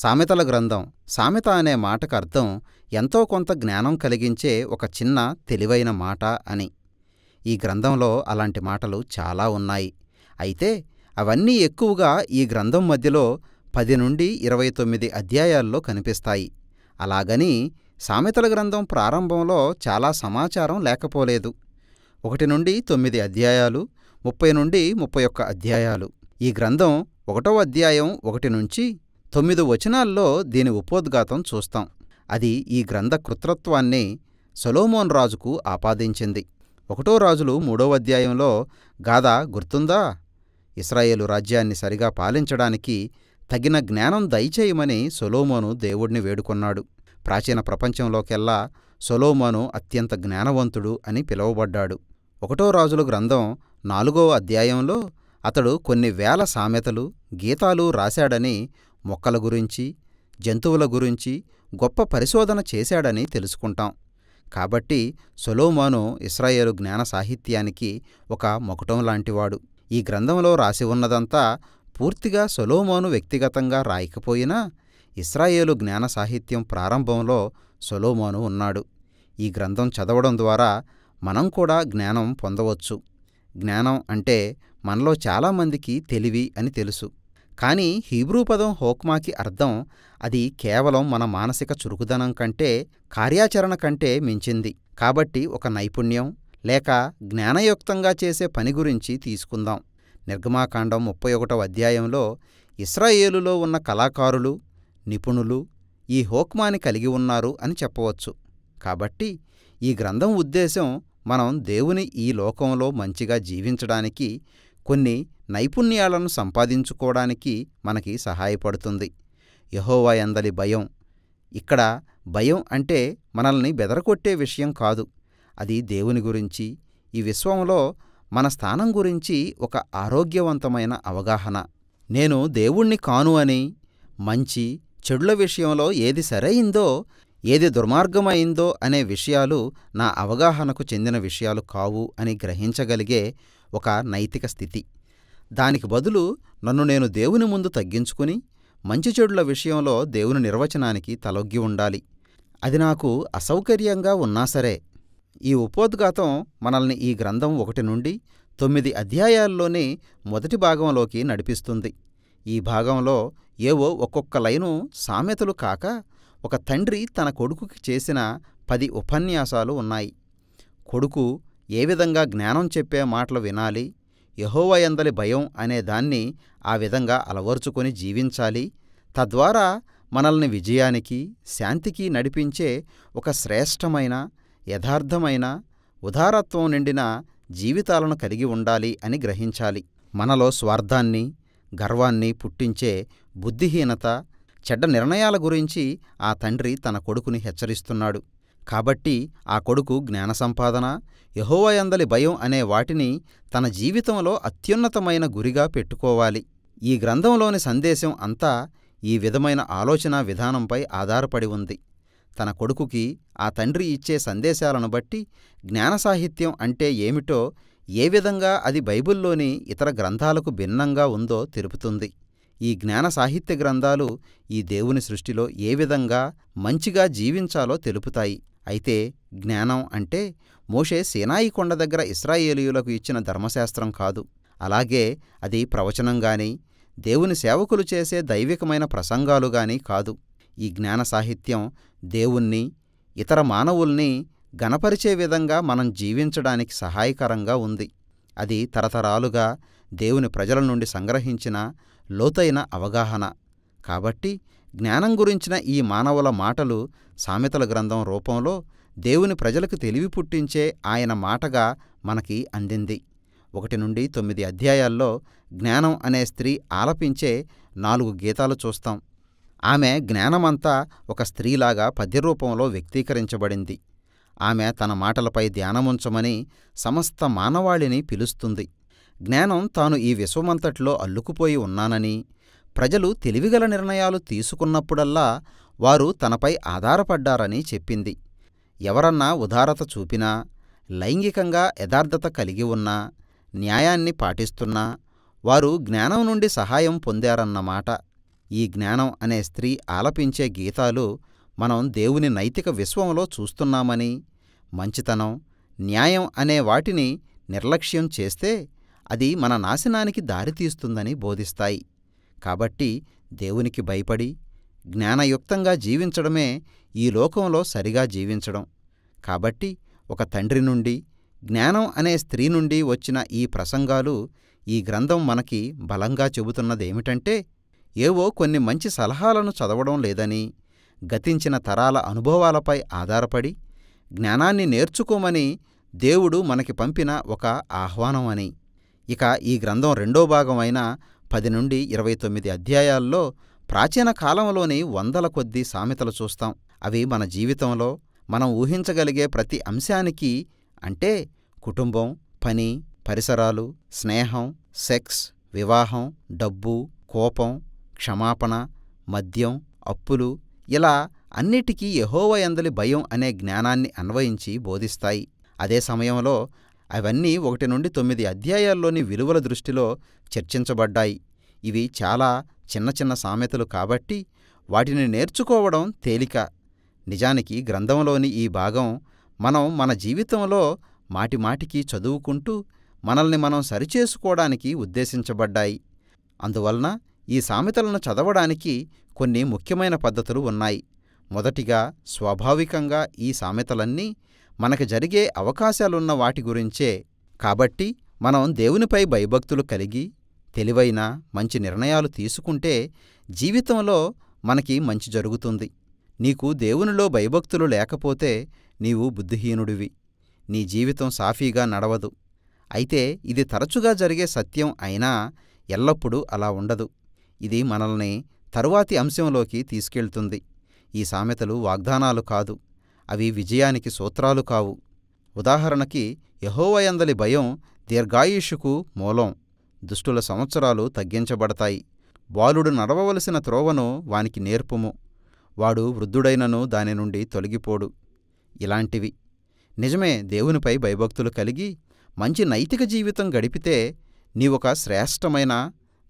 సామెతల గ్రంథం. సామెత అనే మాటకు అర్థం ఎంతో కొంత జ్ఞానం కలిగించే ఒక చిన్న తెలివైన మాట అని. ఈ గ్రంథంలో అలాంటి మాటలు చాలా ఉన్నాయి. అయితే అవన్నీ ఎక్కువగా ఈ గ్రంథం మధ్యలో 10 నుండి 29 అధ్యాయాల్లో కనిపిస్తాయి. అలాగని సామెతల గ్రంథం ప్రారంభంలో చాలా సమాచారం లేకపోలేదు. 1 నుండి 9 అధ్యాయాలు, 30 నుండి 31 అధ్యాయాలు. ఈ గ్రంథం 1వ అధ్యాయం 1 నుంచి 9 వచనాల్లో దీని ఉపోద్ఘాతం చూస్తాం. అది ఈ గ్రంథ కృత్రత్వాన్ని సొలొమోను రాజుకు ఆపాదించింది. 1 రాజులు 3వ అధ్యాయంలో గాథ గుర్తుందా? ఇశ్రాయేలు రాజ్యాన్ని సరిగా పాలించడానికి తగిన జ్ఞానం దయచేయమని సొలొమోను దేవుణ్ణి వేడుకొన్నాడు. ప్రాచీన ప్రపంచంలోకెల్లా సొలొమోను అత్యంత జ్ఞానవంతుడు అని పిలువబడ్డాడు. 1 రాజుల గ్రంథం 4వ అధ్యాయంలో అతడు కొన్ని వేల సామెతలు, గీతాలు రాశాడని, మొక్కల గురించి, జంతువుల గురించి గొప్ప పరిశోధన చేశాడని తెలుసుకుంటాం. కాబట్టి సొలొమోను ఇశ్రాయేలు జ్ఞాన సాహిత్యానికి ఒక మకుటం లాంటివాడు. ఈ గ్రంథంలో రాసి ఉన్నదంతా పూర్తిగా సొలొమోను వ్యక్తిగతంగా రాయకపోయినా ఇశ్రాయేలు జ్ఞాన సాహిత్యం ప్రారంభంలో సొలొమోను ఉన్నాడు. ఈ గ్రంథం చదవడం ద్వారా మనం కూడా జ్ఞానం పొందవచ్చు. జ్ఞానం అంటే మనలో చాలామందికి తెలివి అని తెలుసు. కానీ హీబ్రూ పదం హోక్మాకి అర్థం అది కేవలం మన మానసిక చురుకుదనం కంటే, కార్యాచరణ కంటే మించింది. కాబట్టి ఒక నైపుణ్యం లేక జ్ఞానయుక్తంగా చేసే పని గురించి తీసుకుందాం. నిర్గమాకాండం 31వ అధ్యాయంలో ఇశ్రాయేలులో ఉన్న కళాకారులు, నిపుణులు ఈ హోక్మాని కలిగి ఉన్నారు అని చెప్పవచ్చు. కాబట్టి ఈ గ్రంథం ఉద్దేశం మనం దేవుని ఈ లోకంలో మంచిగా జీవించడానికి, కొన్ని నైపుణ్యాలను సంపాదించుకోవడానికి మనకి సహాయపడుతుంది. యెహోవా యందలి భయం. ఇక్కడ భయం అంటే మనల్ని బెదరగొట్టే విషయం కాదు. అది దేవుని గురించి, ఈ విశ్వంలో మన స్థానం గురించి ఒక ఆరోగ్యవంతమైన అవగాహన. నేను దేవుణ్ణి కాను అని, మంచి చెడుల విషయంలో ఏది సరైందో, ఏది దుర్మార్గమైందో అనే విషయాలు నా అవగాహనకు చెందిన విషయాలు కావు అని గ్రహించగలిగే ఒక నైతిక స్థితి. దానికి బదులు నన్ను నేను దేవుని ముందు తగ్గించుకుని, మంచి చెడుల విషయంలో దేవుని నిర్వచనానికి తలొగ్గి ఉండాలి. అది నాకు అసౌకర్యంగా ఉన్నా సరే. ఈ ఉపోద్ఘాతం మనల్ని ఈ గ్రంథం 1 నుండి 9 అధ్యాయాల్లోని మొదటి భాగంలోకి నడిపిస్తుంది. ఈ భాగంలో ఏవో ఒక్కొక్క లైను సామెతలు కాక, ఒక తండ్రి తన కొడుకుకి చేసిన 10 ఉపన్యాసాలు ఉన్నాయి. కొడుకు ఏ విధంగా జ్ఞానం చెప్పే మాటలు వినాలి, యెహోవా యందలి భయం అనే దాన్ని ఆ విధంగా అలవరుచుకొని జీవించాలి, తద్వారా మనల్ని విజయానికి, శాంతికి నడిపించే ఒక శ్రేష్టమైన, యథార్థమైన, ఉదారత్వం నిండిన జీవితాలను కలిగి ఉండాలి అని గ్రహించాలి. మనలో స్వార్థాన్ని, గర్వాన్ని పుట్టించే బుద్ధిహీనత, చెడ్డ నిర్ణయాల గురించి ఆ తండ్రి తన కొడుకుని హెచ్చరిస్తున్నాడు. కాబట్టి ఆ కొడుకు జ్ఞాన సంపాదన, యెహోవా యందలి భయం అనే వాటిని తన జీవితంలో అత్యున్నతమైన గురిగా పెట్టుకోవాలి. ఈ గ్రంథంలోని సందేశం అంతా ఈ విధమైన ఆలోచనా విధానంపై ఆధారపడి ఉంది. తన కొడుకుకి ఆ తండ్రి ఇచ్చే సందేశాలను బట్టి జ్ఞాన సాహిత్యం అంటే ఏమిటో, ఏ విధంగా అది బైబిల్లోని ఇతర గ్రంథాలకు భిన్నంగా ఉందో తెలుపుతుంది. ఈ జ్ఞాన సాహిత్య గ్రంథాలు ఈ దేవుని సృష్టిలో ఏ విధంగా మంచిగా జీవించాలో తెలుపుతాయి. అయితే జ్ఞానం అంటే మోషే సీనాయి కొండ దగ్గర ఇశ్రాయేలీయులకు ఇచ్చిన ధర్మశాస్త్రం కాదు. అలాగే అది ప్రవచనంగాని, దేవుని సేవకులు చేసే దైవికమైన ప్రసంగాలుగాని కాదు. ఈ జ్ఞాన సాహిత్యం దేవుణ్ణి, ఇతర మానవుల్ని గణపరిచే విధంగా మనం జీవించడానికి సహాయకరంగా ఉంది. అది తరతరాలుగా దేవుని ప్రజల నుండి సంగ్రహించిన లోతైన అవగాహన. కాబట్టి జ్ఞానం గురించిన ఈ మానవుల మాటలు సామెతల గ్రంథం రూపంలో దేవుని ప్రజలకు తెలివి పుట్టించే ఆయన మాటగా మనకి అందింది. 1 నుండి 9 అధ్యాయాల్లో జ్ఞానం అనే స్త్రీ ఆలపించే 4 గీతాలు చూస్తాం. ఆమె జ్ఞానమంతా ఒక స్త్రీలాగా పద్యరూపంలో వ్యక్తీకరించబడింది. ఆమె తన మాటలపై ధ్యానముంచమని సమస్త మానవాళిని పిలుస్తుంది. జ్ఞానం తాను ఈ విశ్వమంతట్లో అల్లుకుపోయి ఉన్నానని, ప్రజలు తెలివిగల నిర్ణయాలు తీసుకున్నప్పుడల్లా వారు తనపై ఆధారపడ్డారని చెప్పింది. ఎవరన్నా ఉదారత చూపినా, లైంగికంగా యథార్థత కలిగి ఉన్నా, న్యాయాన్ని పాటిస్తున్నా వారు జ్ఞానం నుండి సహాయం పొందారన్నమాట. ఈ జ్ఞానం అనే స్త్రీ ఆలపించే గీతాలు మనం దేవుని నైతిక విశ్వంలో చూస్తున్నామని, మంచితనం, న్యాయం అనే వాటిని నిర్లక్ష్యం చేస్తే అది మన నాశనానికి దారితీస్తుందని బోధిస్తాయి. కాబట్టి దేవునికి భయపడి జ్ఞానయుక్తంగా జీవించడమే ఈ లోకంలో సరిగా జీవించడం. కాబట్టి ఒక తండ్రి నుండి, జ్ఞానం అనే స్త్రీ నుండి వచ్చిన ఈ ప్రసంగాలు, ఈ గ్రంథం మనకి బలంగా చెబుతున్నదేమిటంటే, ఏవో కొన్ని మంచి సలహాలను చదవడం లేదని, గతించిన తరాల అనుభవాలపై ఆధారపడి జ్ఞానాన్ని నేర్చుకోమని దేవుడు మనకి పంపిన ఒక ఆహ్వానం అని. ఇక ఈ గ్రంథం రెండో భాగమైన 10 నుండి 29 అధ్యాయాల్లో ప్రాచీన కాలంలోని వందల కొద్దీ సామెతలు చూస్తాం. అవి మన జీవితంలో మనం ఊహించగలిగే ప్రతి అంశానికి, అంటే కుటుంబం, పని, పరిసరాలు, స్నేహం, సెక్స్, వివాహం, డబ్బు, కోపం, క్షమాపణ, మద్యం, అప్పులు, ఇలా అన్నిటికీ యెహోవా యందలి భయం అనే జ్ఞానాన్ని అన్వయించి బోధిస్తాయి. అదే సమయంలో అవన్నీ 1 నుండి 9 అధ్యాయాల్లోని విలువల దృష్టిలో చర్చించబడ్డాయి. ఇవి చాలా చిన్న చిన్న సామెతలు కాబట్టి వాటిని నేర్చుకోవడం తేలిక. నిజానికి గ్రంథంలోని ఈ భాగం మనం మన జీవితంలో మాటిమాటికి చదువుకుంటూ మనల్ని మనం సరిచేసుకోవడానికి ఉద్దేశించబడ్డాయి. అందువలన ఈ సామెతలను చదవడానికి కొన్ని ముఖ్యమైన పద్ధతులు ఉన్నాయి. మొదటిగా, స్వాభావికంగా ఈ సామెతలన్నీ మనకి జరిగే అవకాశాలున్న వాటి గురించే. కాబట్టి మనం దేవునిపై భయభక్తులు కలిగి తెలివైన మంచి నిర్ణయాలు తీసుకుంటే జీవితంలో మనకి మంచి జరుగుతుంది. నీకు దేవునిలో భయభక్తులు లేకపోతే నీవు బుద్ధిహీనుడివి. నీ జీవితం సాఫీగా నడవదు. అయితే ఇది తరచుగా జరిగే సత్యం అయినా ఎల్లప్పుడూ అలా ఉండదు. ఇది మనల్ని తరువాతి అంశంలోకి తీసుకెళ్తుంది. ఈ సామెతలు వాగ్దానాలు కాదు, అవి విజయానికి సూత్రాలు కావు. ఉదాహరణకి, యెహోవా యందలి భయం దీర్ఘాయుష్షుకు మూలం. దుష్టుల సంవత్సరాలు తగ్గించబడతాయి. బాలుడు నడవవలసిన త్రోవను వానికి నేర్పుము, వాడు వృద్ధుడైనను దాని నుండి తొలగిపోడు. ఇలాంటివి. నిజమే, దేవునిపై భయభక్తులు కలిగి మంచి నైతిక జీవితం గడిపితే నీవొక శ్రేష్టమైన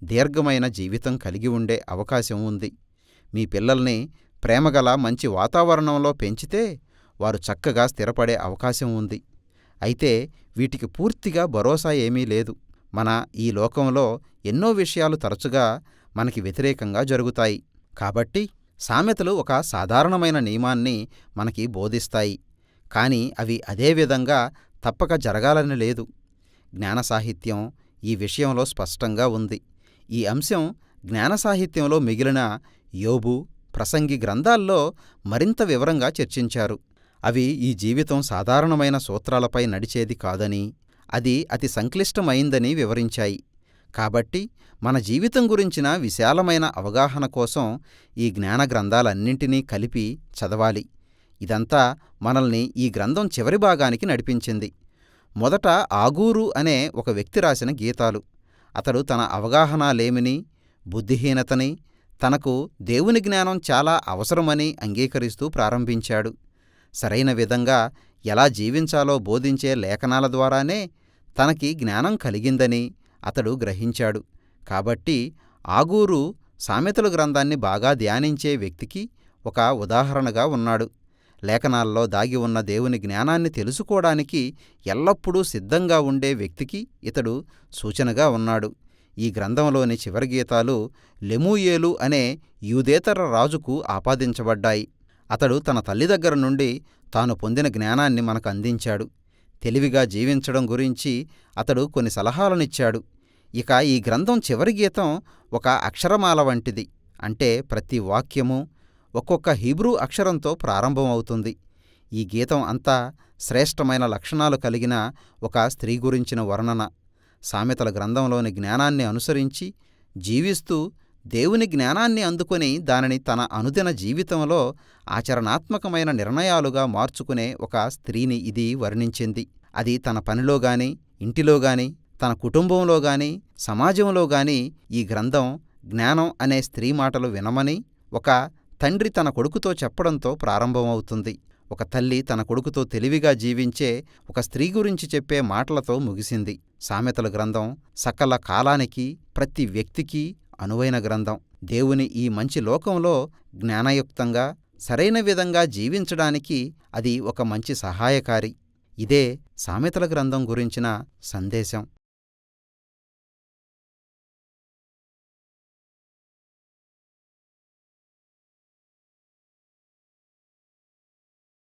దీర్ఘమైన జీవితం కలిగి ఉండే అవకాశం ఉంది. మీ పిల్లల్ని ప్రేమగల మంచి వాతావరణంలో పెంచితే వారు చక్కగా స్థిరపడే అవకాశం ఉంది. అయితే వీటికి పూర్తిగా భరోసా ఏమీ లేదు. మన ఈ లోకంలో ఎన్నో విషయాలు తరచుగా మనకి వ్యతిరేకంగా జరుగుతాయి. కాబట్టి సామెతలు ఒక సాధారణమైన నియమాన్ని మనకి బోధిస్తాయి. కానీ అవి అదే విధంగా తప్పక జరగాలని లేదు. జ్ఞాన సాహిత్యం ఈ విషయంలో స్పష్టంగా ఉంది. ఈ అంశం జ్ఞాన సాహిత్యంలో మిగిలిన యోబు, ప్రసంగి గ్రంథాల్లో మరింత వివరంగా చర్చించారు. అవి ఈ జీవితం సాధారణమైన సూత్రాలపై నడిచేది కాదని, అది అతి సంక్లిష్టమైందని వివరించాయి. కాబట్టి మన జీవితం గురించిన విశాలమైన అవగాహన కోసం ఈ జ్ఞాన గ్రంథాలన్నింటినీ కలిపి చదవాలి. ఇదంతా మనల్ని ఈ గ్రంథం చివరి భాగానికి నడిపించింది. మొదట ఆగూరు అనే ఒక వ్యక్తి రాసిన గీతాలు. అతడు తన అవగాహనలేమిని, బుద్ధిహీనతని, తనకు దేవుని జ్ఞానం చాలా అవసరమని అంగీకరిస్తూ ప్రారంభించాడు. సరైన విధంగా ఎలా జీవించాలో బోధించే లేఖనాల ద్వారానే తనకి జ్ఞానం కలిగిందని అతడు గ్రహించాడు. కాబట్టి ఆగూరు సామెతల గ్రంథాన్ని బాగా ధ్యానించే వ్యక్తికి ఒక ఉదాహరణగా ఉన్నాడు. లేఖనాల్లో దాగి ఉన్న దేవుని జ్ఞానాన్ని తెలుసుకోవడానికి ఎల్లప్పుడూ సిద్ధంగా ఉండే వ్యక్తికి ఇతడు సూచనగా ఉన్నాడు. ఈ గ్రంథంలోని చివరి గీతాలు లెమూయేలు అనే యూదేతర రాజుకు ఆపాదించబడ్డాయి. అతడు తన తల్లి దగ్గర నుండి తాను పొందిన జ్ఞానాన్ని మనకు అందించాడు. తెలివిగా జీవించడం గురించి అతడు కొన్ని సలహాలనిచ్చాడు. ఇక ఈ గ్రంథం చివరి గీతం ఒక అక్షరమాల వంటిది. అంటే ప్రతి వాక్యము ఒక్కొక్క హీబ్రూ అక్షరంతో ప్రారంభమవుతుంది. ఈ గీతం అంతా శ్రేష్టమైన లక్షణాలు కలిగిన ఒక స్త్రీ గురించిన వర్ణన. సామెతల గ్రంథంలోని జ్ఞానాన్ని అనుసరించి జీవిస్తూ దేవుని జ్ఞానాన్ని అందుకొని దానిని తన అనుదిన జీవితంలో ఆచరణాత్మకమైన నిర్ణయాలుగా మార్చుకునే ఒక స్త్రీని ఇది వర్ణించింది. అది తన పనిలోగాని, ఇంటిలోగాని, తన కుటుంబంలోగాని, సమాజంలోగాని ఈ గ్రంథం జ్ఞానం అనే స్త్రీ మాటలు వినమని ఒక తండ్రి తన కొడుకుతో చెప్పడంతో ప్రారంభమవుతుంది. ఒక తల్లి తన కొడుకుతో తెలివిగా జీవించే ఒక స్త్రీ గురించి చెప్పే మాటలతో ముగిసింది. సామెతల గ్రంథం సకల కాలానికి, ప్రతి వ్యక్తికి అనువైన గ్రంథం. దేవుని ఈ మంచి లోకంలో జ్ఞానయుక్తంగా సరైన విధంగా జీవించడానికి అది ఒక మంచి సహాయకారి. ఇదే సామెతల గ్రంథం గురించిన సందేశం.